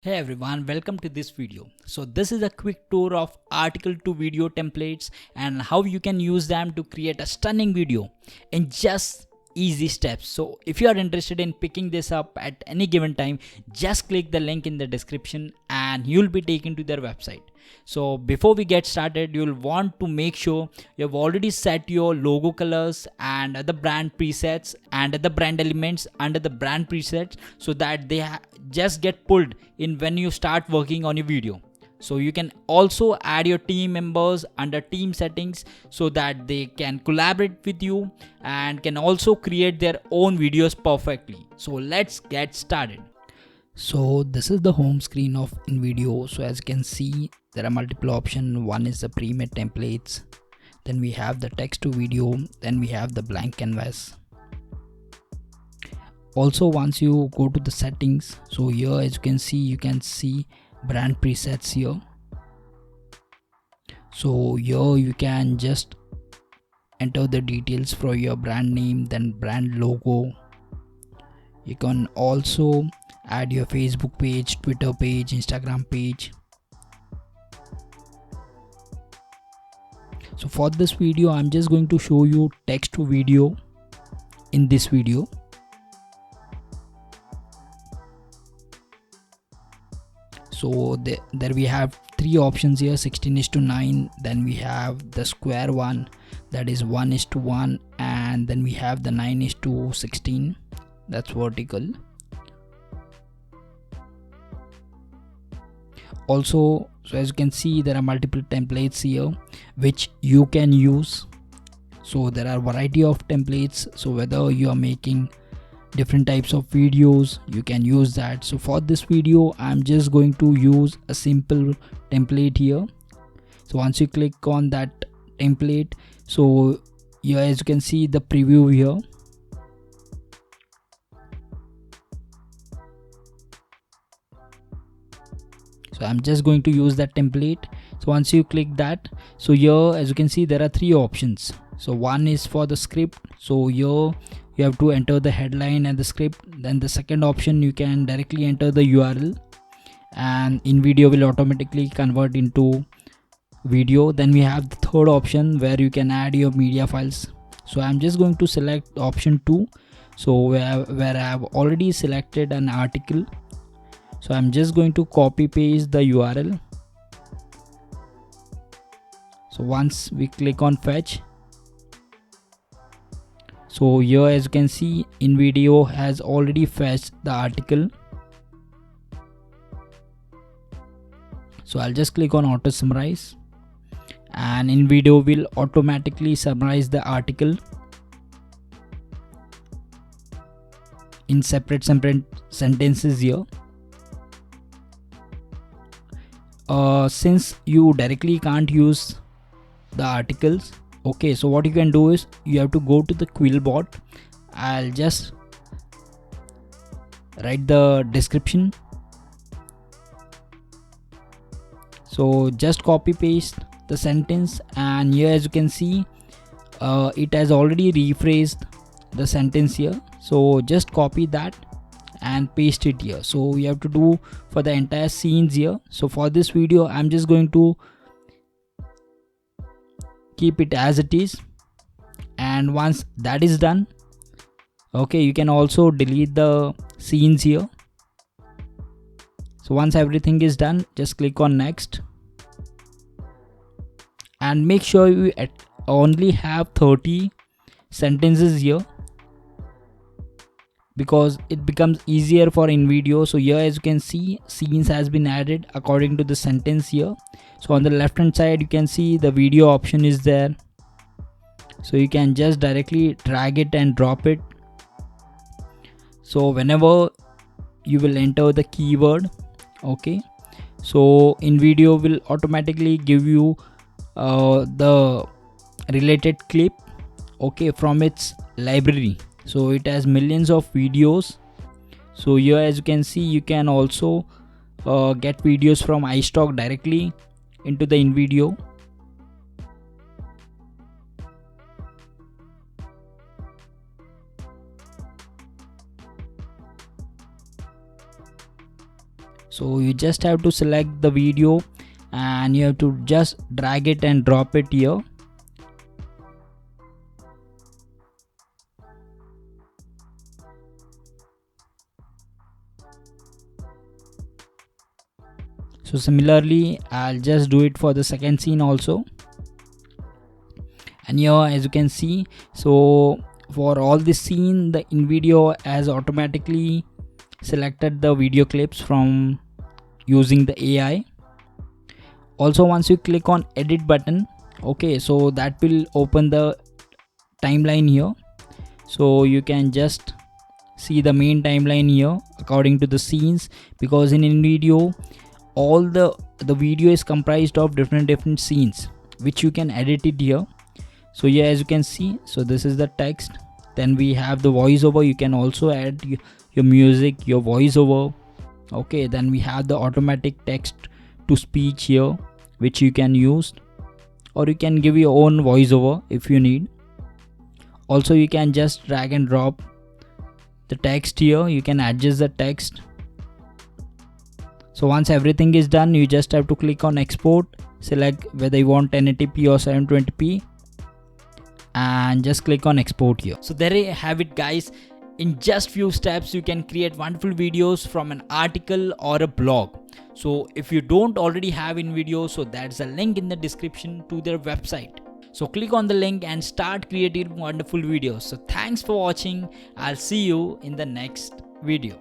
Hey everyone, welcome to this video. So this is a quick tour of article to video templates and how you can use them to create a stunning video in just easy steps. So if you are interested in picking this up at any given time, just click the link in the description and you'll be taken to their website. So before we get started, you'll want to make sure you've already set your logo colors and other brand presets and other brand elements under the brand presets so that they just get pulled in when you start working on your video. So you can also add your team members under team settings so that they can collaborate with you and can also create their own videos perfectly. So let's get started. So this is the home screen of Invideo. So as you can see, there are multiple options. One is the pre-made templates, then we have the text to video, then we have the blank canvas. Also, once you go to the settings, so here as you can see brand presets here. So here you can just enter the details for your brand name, then brand logo. You can also add your Facebook page, Twitter page, Instagram page. So for this video, I'm just going to show you text to video in this video. So there we have three options here: 16:9, then we have the square one, that is 1:1, and then we have the 9:16, that's vertical. Also, so as you can see, there are multiple templates here which you can use. So there are variety of templates, so whether you are making different types of videos, you can use that. So for this video, I'm just going to use a simple template here. So once you click on that template, so here as you can see the preview here. So I'm just going to use that template. So once you click that, so here as you can see there are three options. So one is for the script, so here you have to enter the headline and the script. Then the second option, you can directly enter the URL and Invideo will automatically convert into video. Then we have the third option where you can add your media files. So I'm just going to select option 2, so where I have already selected an article. So I'm just going to copy paste the URL. So once we click on fetch, so here as you can see Invideo has already fetched the article. So I'll just click on auto summarize and Invideo will automatically summarize the article in separate sentences here. Since you directly can't use the articles, okay, so what you can do is you have to go to the Quillbot. I'll just write the description. So just copy paste the sentence, and here as you can see it has already rephrased the sentence here. So just copy that and paste it here. So we have to do for the entire scenes here. So for this video, I'm just going to keep it as it is, and once that is done, okay, you can also delete the scenes here. So once everything is done, just click on next and make sure you only have 30 sentences here, because it becomes easier for Invideo. So here as you can see, scenes has been added according to the sentence here. So on the left hand side you can see the video option is there, so you can just directly drag it and drop it. So whenever you will enter the keyword, okay, so Invideo will automatically give you the related clip, okay, from its library. So it has millions of videos. So here as you can see, you can also get videos from iStock directly into the Invideo. So you just have to select the video and you have to just drag it and drop it here. So similarly, I'll just do it for the second scene also. And here, as you can see, so for all this scene, the Invideo has automatically selected the video clips from using the AI. Also, once you click on edit button, okay, so that will open the timeline here. So you can just see the main timeline here according to the scenes, because in Invideo all the video is comprised of different scenes which you can edit it here. So here, as you can see, so this is the text, then we have the voiceover. You can also add your music, your voiceover. Okay, then we have the automatic text to speech here, which you can use, or you can give your own voiceover if you need. Also, you can just drag and drop the text here. You can adjust the text. So once everything is done, you just have to click on export, select whether you want 1080p or 720p, and just click on export here. So there you have it, guys. In just few steps, you can create wonderful videos from an article or a blog. So if you don't already have Invideo, so that's a link in the description to their website. So click on the link and start creating wonderful videos. So thanks for watching. I'll see you in the next video.